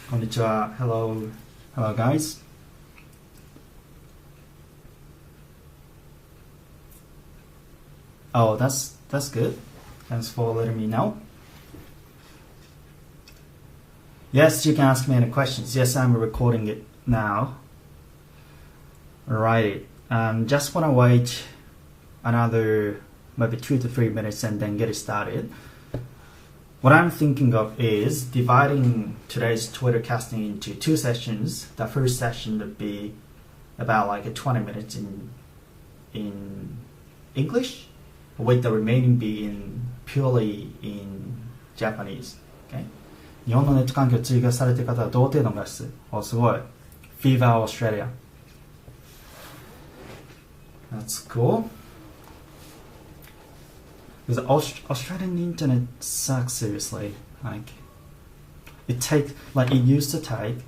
こんにちは。Hello. Hello, guys. Oh, that's good. Thanks for letting me know. Yes, you can ask me any questions. Yes, I'm recording it now. Alright. Just want to wait another maybe 2 to 3 minutes and then get it started. What I'm thinking of is dividing today's Twitter casting into 2 sessions. The first session would be about like 20 minutes in English, with the remaining being purely in Japanese. Okay? 日本のネット環境を追加されている方は同程度の画質。すごい。Viva Australia. That's cool. Because Australian internet sucks seriously. Like it used to take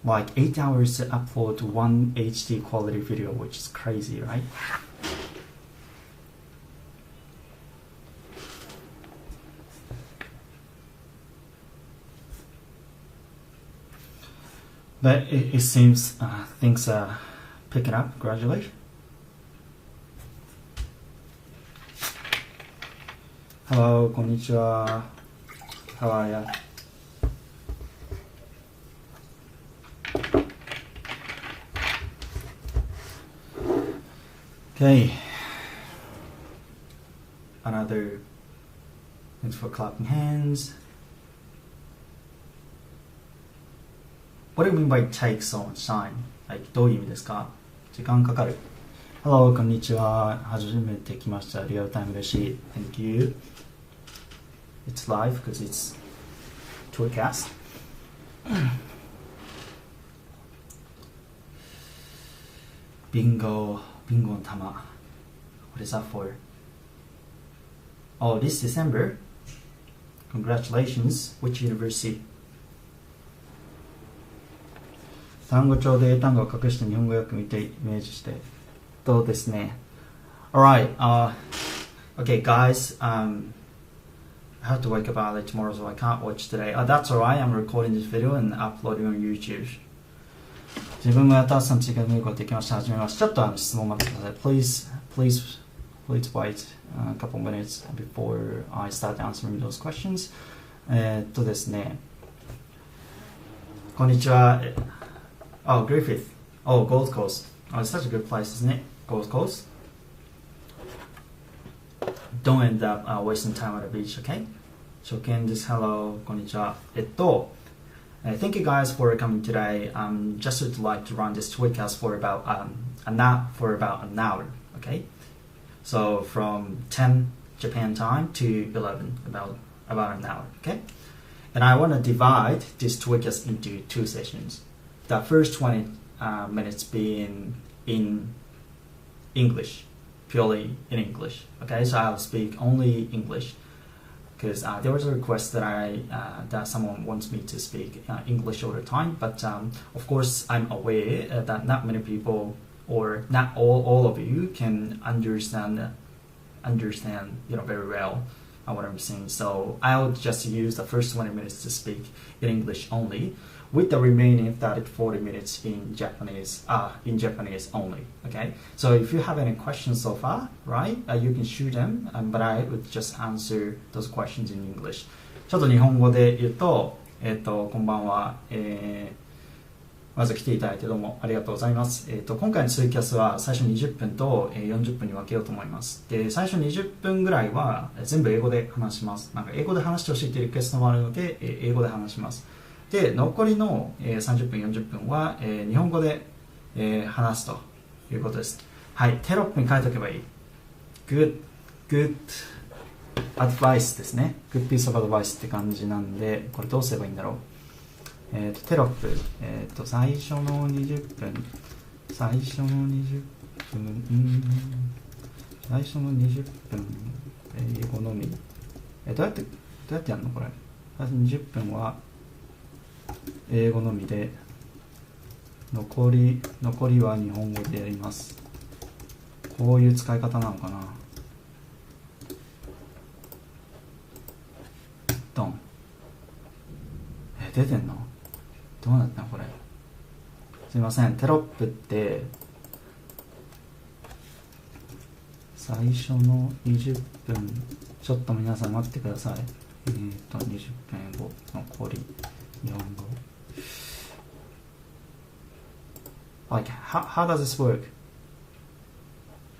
like 8 hours to upload one HD quality video, which is crazy, right? But it seems things are picking up gradually. Hello, こんにちは。How are ya? Okay. Another. Thanks for clapping hands. What do you mean by take so much time? Like, どういう意味ですか？時間かかる。Hello, こんにちは。初めて来ました。リアルタイム嬉しい。Thank you. It's live because it's TOEFL. Bingoの玉. What is that for? Oh, this December. Congratulations. Which university? 単語帳で英単語を隠して日本語訳見てイメージしてどうですね。Alright, okay guys, I have to wake up early tomorrow so I can't watch today. That's alright, I'm recording this video and uploading on YouTube. 自分もやった朝の追加で見ることできました。始めます。ちょっと質問待ってください。Please wait a couple minutes before I start answering those questions. ですね。こんにちは。Oh, Griffith. Oh, Gold Coast. Oh, it's such a good place, isn't it? Gold Coast. Don't end up wasting time at the beach, okay? Shoken just hello, こんにちは。Thank you guys for coming today. Just would like to run this tweetcast for about an hour, okay? So from 10 Japan time to 11, about an hour, okay? And I want to divide this tweetcast into 2 sessions. The first 20 minutes being in English, purely in English. Okay, so I'll speak only English because there was a request that someone wants me to speak English all the time. But of course, I'm aware that not many people or not all of you can understand very well what I'm saying. So I'll just use the first 20 minutes to speak in English only, with the remaining 30-40 minutes in Japanese only. Okay, so if you have any questions so far, right, you can shoot them, but I would just answer those questions in English. ちょっと日本語で言うと、こんばんは、まず来ていただいてどうもありがとうございます。今回のツイキャスは最初20分と40分に分けようと思います。で、最初20分ぐらいは全部英語で話します。なんか英語で話してほしいというリクエストもあるので、英語で話します。で、残りの30分、40分は日本語で話すということです。はい、テロップに書いておけばいい。Good advice ですね。Good piece of advice って感じなんで、これどうすればいいんだろう。テロップ、最初の20分、英語のみ。どうやってやるのこれ。20分は英語のみで、残りは日本語でやります。こういう使い方なのかな。ドン。出てんの？どうなったのこれ。すいません、テロップって最初の20分ちょっと皆さん待ってください。20分後残り4号。Like, how does this work?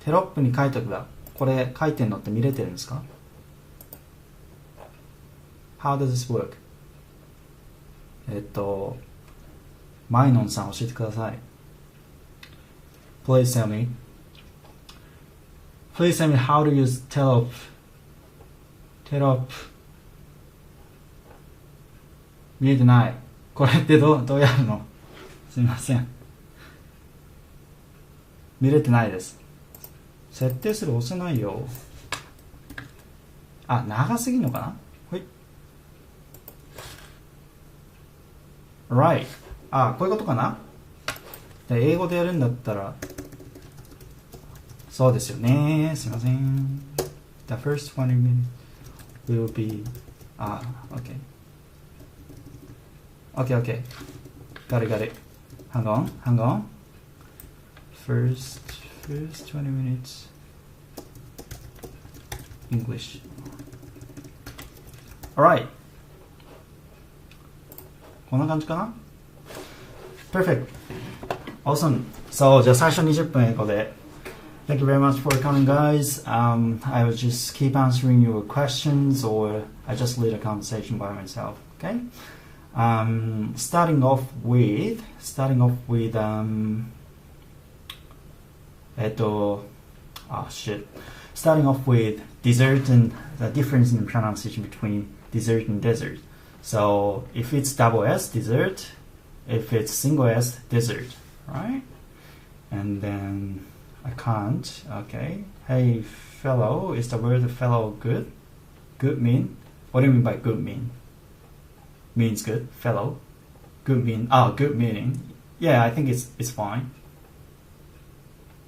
テロップに書いとくが、これ書いてんのって見れてるんですか？ How does this work? マイノンさん教えてください。Please tell me. Please tell me how to use テロップ。見えてない。これってどうやるの？すいません。見れてないです。設定する押せないよ。あ、長すぎるのかな？はい。Right。あ、こういうことかな？で英語でやるんだったら、そうですよね。すいません。The first 20 minutes will be... okay. Okay. Got it. Hang on. First 20 minutes English. Alright. こんな感じかな？ Perfect. Awesome. So, じゃあ最初20分英語で。Thank you very much for coming, guys. I will just keep answering your questions, or I just lead a conversation by myself. Okay. Starting off with dessert and the difference in pronunciation between dessert and desert. So if it's double S, dessert. If it's single S, dessert. Right? And then I can't. Okay. Hey, fellow. Is the word fellow good? Good mean? What do you mean by good mean? Means good. Fellow. Good mean. Good meaning. Yeah, I think it's fine.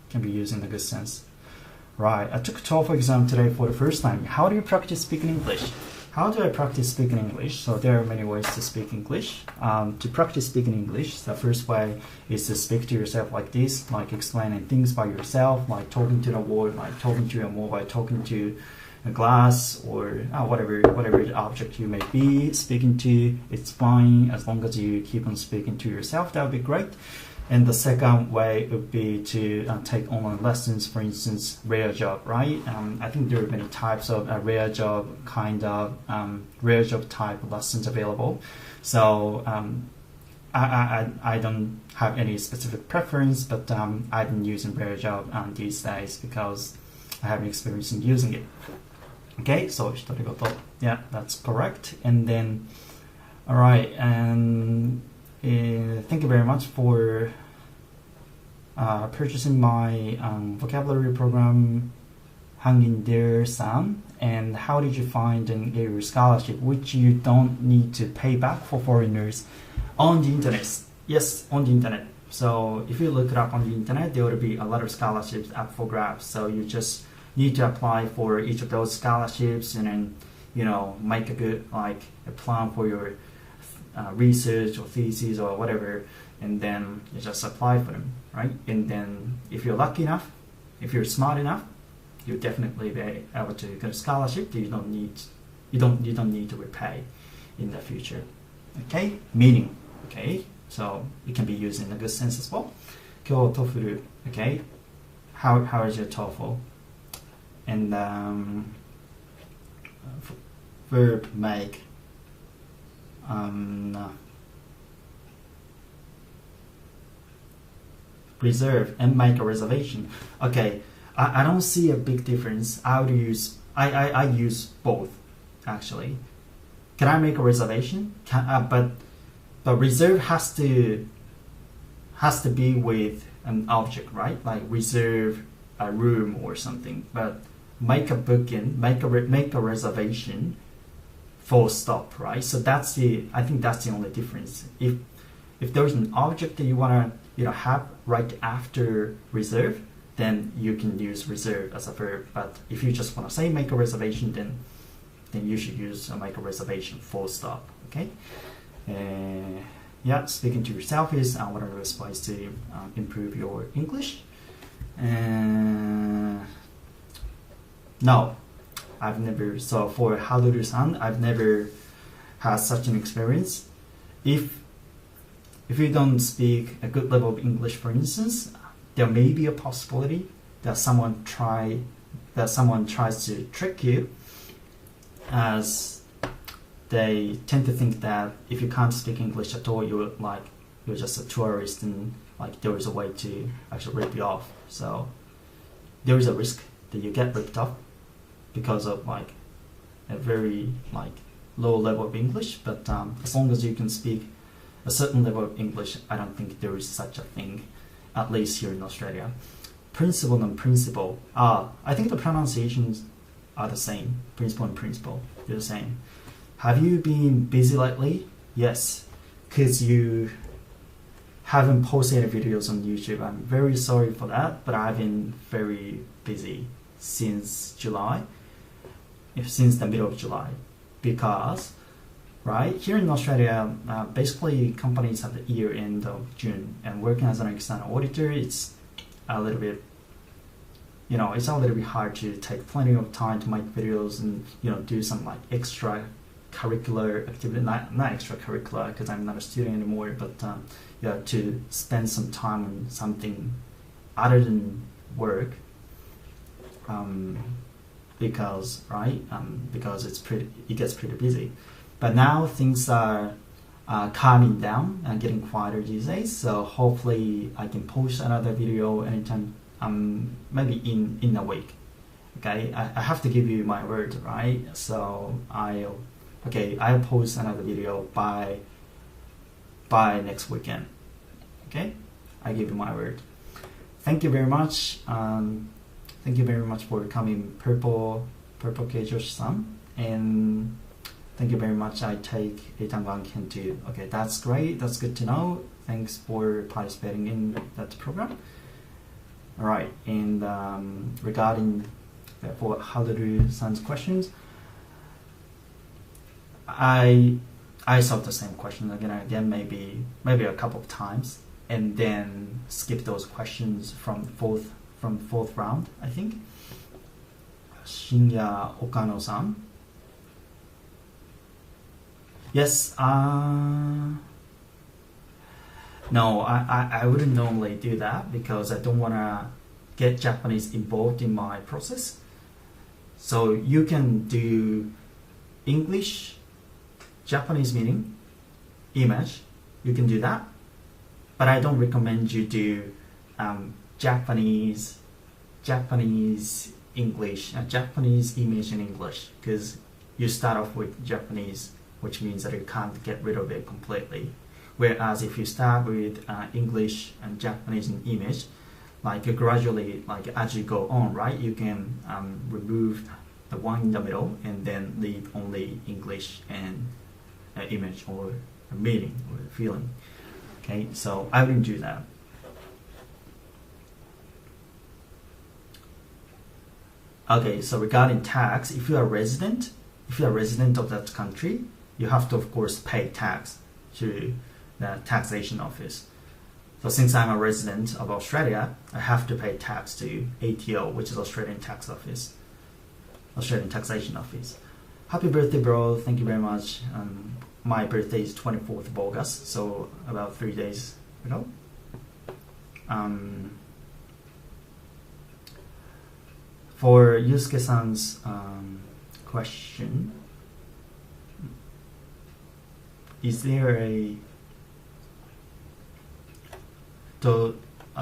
Can be used in a good sense. Right. I took a TOEFL exam today for the first time. How do you practice speaking English? How do I practice speaking English? So there are many ways to speak English. To practice speaking English, the first way is to speak to yourself like this, like explaining things by yourself, like talking to the wall, like talking to your mobile, talking to a glass, or whatever object you may be speaking to. It's fine as long as you keep on speaking to yourself. That would be great. And the second way would be to take online lessons, for instance, rare job, right? I think there are many types of rare job rare job type lessons available. So I don't have any specific preference, but I've been using rare job these days because I have experience in using it. Okay, so 独り言. Yeah, that's correct. And then, all right, and thank you very much for purchasing my vocabulary program, Hang in there, Sam. And how did you find a scholarship which you don't need to pay back for foreigners on the internet? Yes, on the internet. So if you look it up on the internet, there will be a lot of scholarships up for grabs. So you just need to apply for each of those scholarships and then, make a good a plan for your research or thesis or whatever, and then you just apply for them, right? And then if you're lucky enough, if you're smart enough, you'll definitely be able to get a scholarship that you don't need to repay in the future. Okay, meaning, okay, so it can be used in a good sense as well. 今日 TOEFL, okay, how is your TOEFL? And verb make. Reserve and make a reservation. Okay, I don't see a big difference. I use both actually. Can I make a reservation? But reserve has to be with an object, right? Like reserve a room or something. But make a booking, make a reservation. Full stop, right? So I think that's the only difference. If there's an object that you want to have right after reserve, then you can use reserve as a verb. But if you just want to say make a reservation, then you should use make a reservation full stop. Okay? yeah, speaking to yourself is one of the best ways to improve your English. And no, I've never. So for Haruru-san, I've never had such an experience. If you don't speak a good level of English, for instance, there may be a possibility that someone tries to trick you, as they tend to think that if you can't speak English at all, you're just a tourist, and like there is a way to actually rip you off. So there is a risk that you get ripped off because of like a very like low level of English. But as long as you can speak a certain level of English, I don't think there is such a thing, at least here in Australia. Principle and principle. I think the pronunciations are the same. Principle and principle, they're the same. Have you been busy lately? Yes, because you haven't posted any videos on YouTube. I'm very sorry for that, but I've been very busy since July, since the middle of July, because right here in Australia, basically companies have the year end of June, and working as an external auditor, it's a little bit, it's a little bit hard to take plenty of time to make videos and do some like extra curricular activity, not extracurricular because I'm not a student anymore, but to spend some time on something other than work, because it gets pretty busy. But now things are calming down and getting quieter these days, so hopefully I can post another video anytime, maybe in a week. Okay, I have to give you my word, right? So I'll post another video by next weekend. Okay, I give you my word. Thank you very much. Thank you very much for coming, Purple K-Josh-san, and thank you very much. I take a Tango can too. Okay, that's great. That's good to know. Thanks for participating in that program. All right, and regarding for Haruru-san's questions, I saw the same question again and again, maybe a couple of times, and then skip those questions from fourth round, I think. Shinya Okano-san. Yes, no, I wouldn't normally do that because I don't want to get Japanese involved in my process. So you can do English, Japanese meaning, image, you can do that. But I don't recommend you do Japanese English, Japanese image in English, because you start off with Japanese, which means that you can't get rid of it completely. Whereas if you start with English and Japanese and image, like you gradually, like as you go on, right, you can remove the one in the middle and then leave only English and image or meaning or feeling. Okay, so I wouldn't do that. Okay, so regarding tax, if you are a resident of that country, you have to of course pay tax to the taxation office. So since I'm a resident of Australia, I have to pay tax to ATO, which is Australian Tax Office, Australian Taxation Office. Happy birthday, bro! Thank you very much. My birthday is 24th of August, so about 3 days ago. For Yusuke-san's question, is there a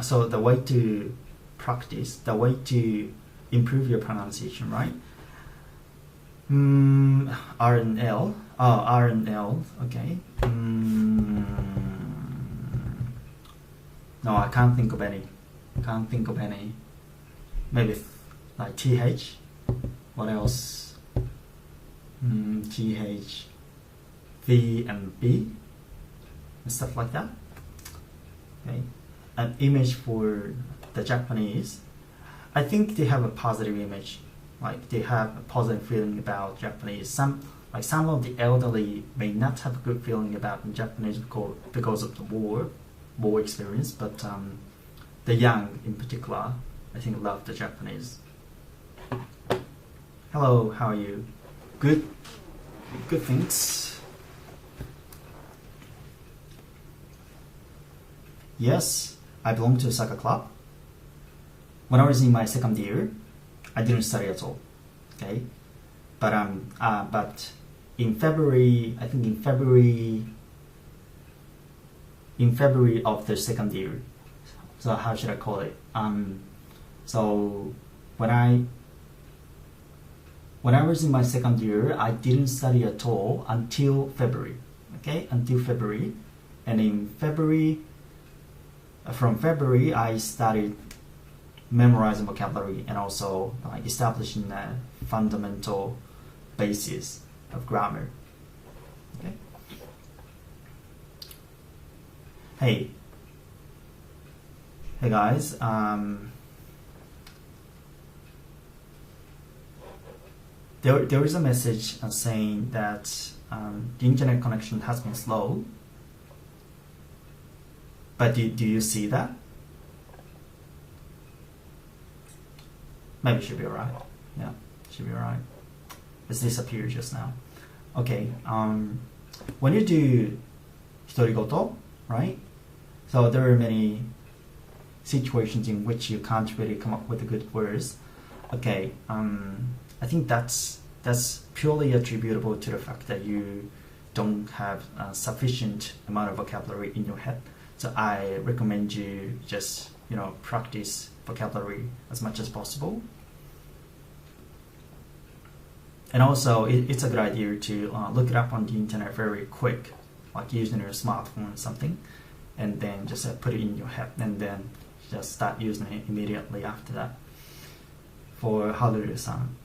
so the way to practice, the way to improve your pronunciation, right? R and L. Oh, R and L. Okay. No, I can't think of any. Maybe like TH. What else? TH, V and B, and stuff like that. Okay. An image for the Japanese, I think they have a positive image, like they have a positive feeling about Japanese. like some of the elderly may not have a good feeling about Japanese because of the war experience, but the young in particular, I think, love the Japanese. Hello, how are you? Good, thanks. Yes, I belong to a soccer club. When I was in my second year, I didn't study at all. Okay, but in February, I think in February of the second year. So how should I call it? So when I was in my second year, I didn't study at all until February. Okay, until February, and in February, from February, I started memorizing vocabulary and also like establishing a fundamental basis of grammar. Okay. Hey guys. There is a message saying that the internet connection has been slow. But do you see that? Maybe it should be alright. Yeah, should be alright. It's disappeared just now. Okay, when you do hitorigoto, right? So there are many situations in which you can't really come up with the good words. Okay, I think that's purely attributable to the fact that you don't have a sufficient amount of vocabulary in your head. So I recommend you just, practice vocabulary as much as possible. And also, it's a good idea to look it up on the internet very quick, like using your smartphone or something, and then just put it in your head, and then just start using it immediately after that. For Haruru-san.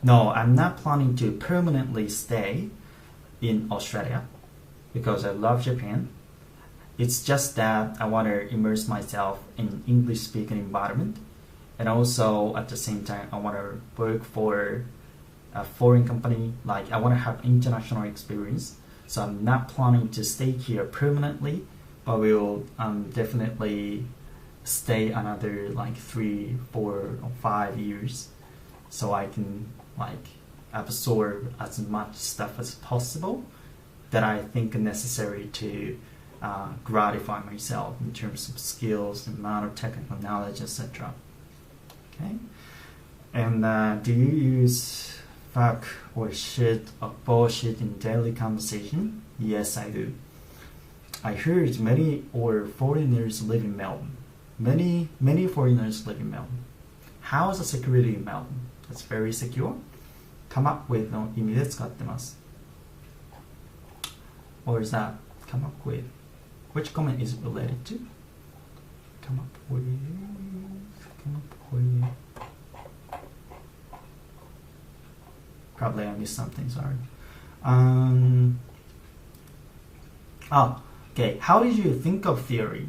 No, I'm not planning to permanently stay in Australia because I love Japan. It's just that I want to immerse myself in English-speaking environment, and also at the same time I want to work for a foreign company. Like I want to have international experience. So I'm not planning to stay here permanently, but we'll definitely stay another like 3, 4, or 5 years, so I can like absorb as much stuff as possible that I think are necessary to gratify myself in terms of skills, amount of technical knowledge, etc. Okay, and do you use fuck or shit or bullshit in daily conversation? Yes, I do. I heard many foreigners live in Melbourne. Many foreigners live in Melbourne. How is the security in Melbourne? It's very secure. Come up with の意味で使ってます。Or is that come up with? Which comment is it related to? Come up with. Probably I missed something, sorry. Okay. How did you think of theory?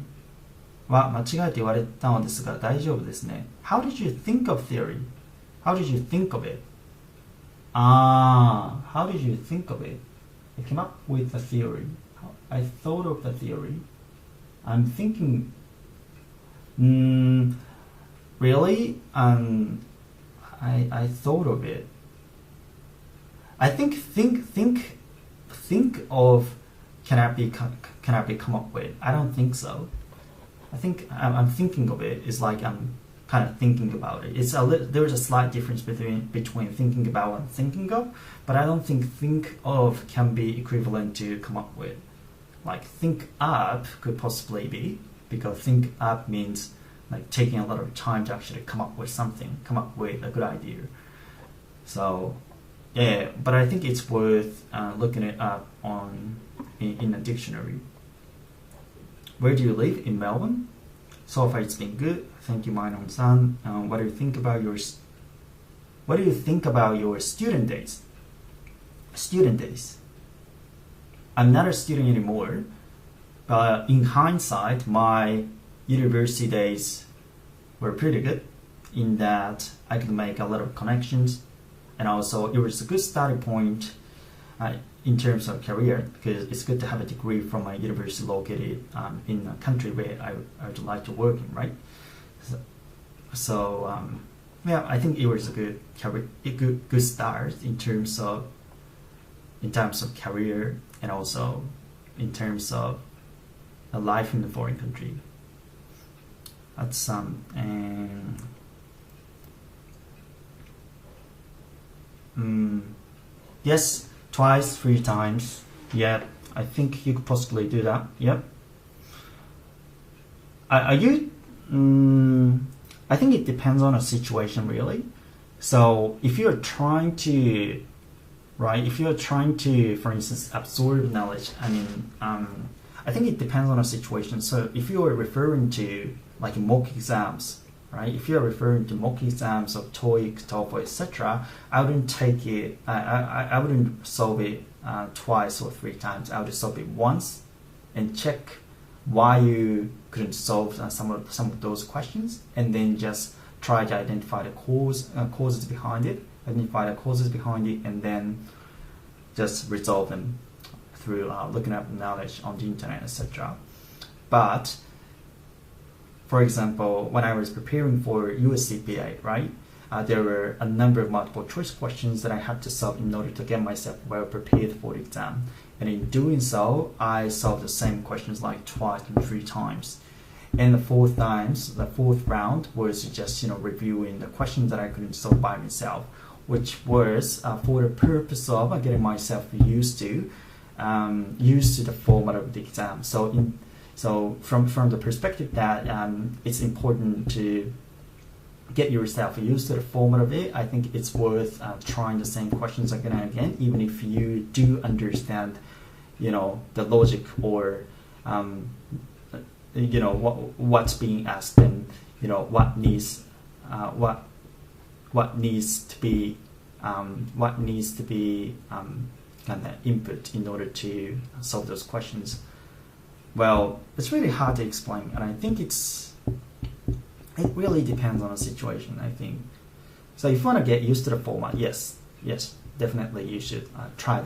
は間違えて言われたのですが大丈夫ですね。How did you think of theory? How did you think of it? How did you think of it? I came up with a theory. I thought of the theory. I'm thinking. Really? I thought of it. I think of cannot be come up with. I don't think so. I think I'm thinking of it is like I'm kind of thinking about it. There's a slight difference between thinking about and thinking of, but I don't think of can be equivalent to come up with. Like think up could possibly be, because think up means like taking a lot of time to actually come up with something, come up with a good idea. So yeah, but I think it's worth looking it up in a dictionary. Where do you live? In Melbourne. So far it's been good. Thank you, Mainon-san. What do you think about your student days? Student days. I'm not a student anymore, but in hindsight, my university days were pretty good in that I could make a lot of connections and also it was a good starting point in terms of career, because it's good to have a degree from a university located in a country where I would like to work in, right? So yeah, I think it was a good start in terms of career, and also in terms of a life in a foreign country. That's and yes, twice, 3 times. Yeah, I think you could possibly do that. Yep. Are you? I think it depends on a situation, really. So if you're trying to, for instance, absorb knowledge, I think it depends on a situation. So if you are referring to like mock exams, right? If you're referring to mock exams of TOEIC, TOEFL, etc., I wouldn't take it. I wouldn't solve it twice or 3 times. I would solve it once and check why you couldn't solve some of those questions, and then just try to identify the causes behind it, and then just resolve them through looking up knowledge on the internet, etc. But for example, when I was preparing for US CPA, right, there were a number of multiple choice questions that I had to solve in order to get myself well prepared for the exam. And in doing so, I solved the same questions like twice and 3 times. And the fourth round was just reviewing the questions that I couldn't solve by myself, which was for the purpose of getting myself used to the format of the exam. So from the perspective that it's important to get yourself used to the format of it, I think it's worth trying the same questions again and again, even if you do understand, the logic or what's being asked, and what needs to be kind of input in order to solve those questions. Well, it's really hard to explain, and I think it really depends on the situation, I think. So if you want to get used to the format, yes, definitely you should try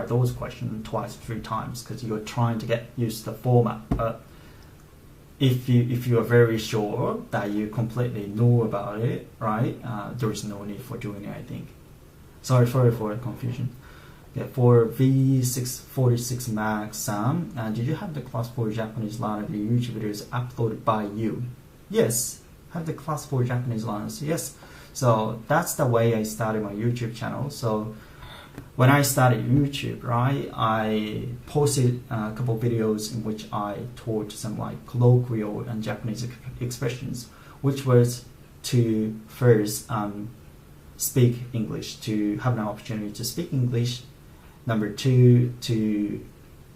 those questions twice, 3 times, because you're trying to get used to the format. But if you are very sure that you completely know about it, right, there is no need for doing it, I think. Sorry for the confusion. Okay, for V646 Max, did you have the class for Japanese learner the YouTube videos uploaded by you? Yes, have the class for Japanese learners. Yes, so that's the way I started my YouTube channel. So when I started YouTube, right, I posted a couple of videos in which I taught some like colloquial and Japanese expressions, which was to first speak English, to have an opportunity to speak English. Number 2, to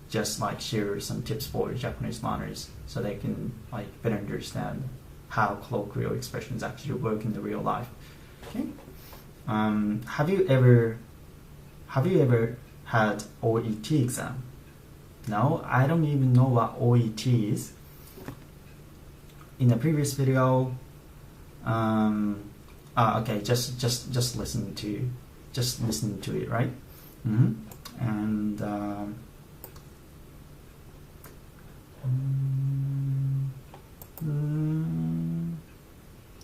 just like share some tips for Japanese learners so they can like better understand how colloquial expressions actually work in the real life. Okay. Have you ever had OET exam? No, I don't even know what OET is. In the previous video, okay, just listening to it, right? And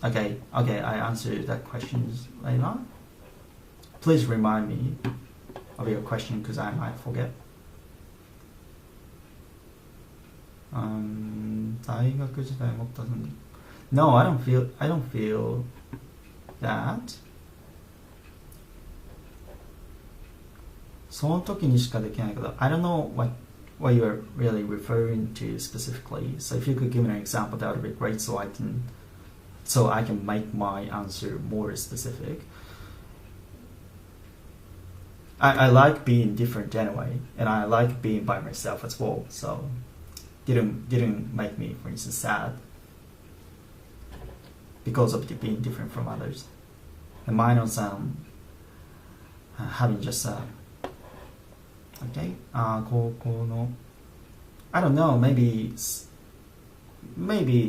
okay, I answered that question later. Please remind me of your question because I might forget. 大学時代持ったのに No, I don't feel that. その時にしかできないけど I don't know what you're really referring to specifically. So if you could give me an example, that would be great, so I can make my answer more specific. I like being different anyway, and I like being by myself as well. So didn't make me, for instance, sad because of being different from others. And mine was having just okay, 高校の I don't know, maybe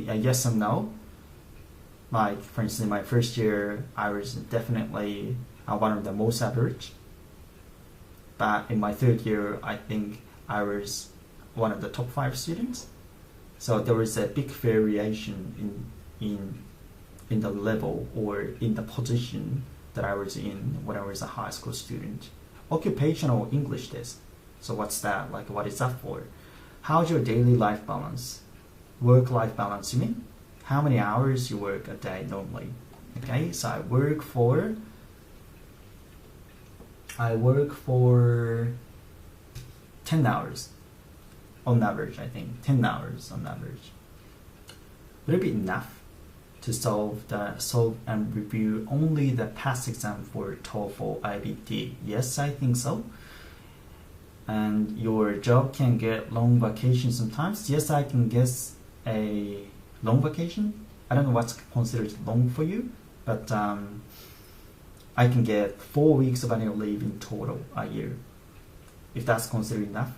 a yes and no. Like, for instance, in my first year, I was definitely one of the most average. But in my third year, I think I was one of the top 5 students. So there was a big variation in the level or in the position that I was in when I was a high school student. Occupational English test. So what's that? Like, what is that for? How's your daily life balance? Work-life balance, you mean? How many hours you work a day normally? Okay, so I work for 10 hours on average, I think. 10 hours on average. Will it be enough to solve and review only the past exam for TOEFL IBT? Yes, I think so. And your job can get long vacation sometimes. Yes, I can guess a long vacation. I don't know what's considered long for you, but I can get 4 weeks of annual leave in total a year, if that's considered enough.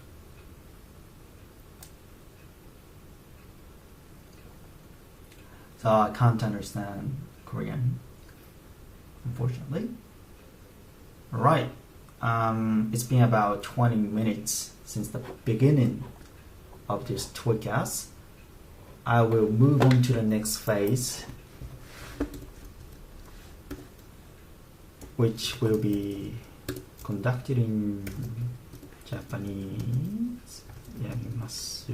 So I can't understand Korean, unfortunately. Alright, it's been about 20 minutes since the beginning of this TOEFL. I will move on to the next phase, which will be conducted in Japanese. やります。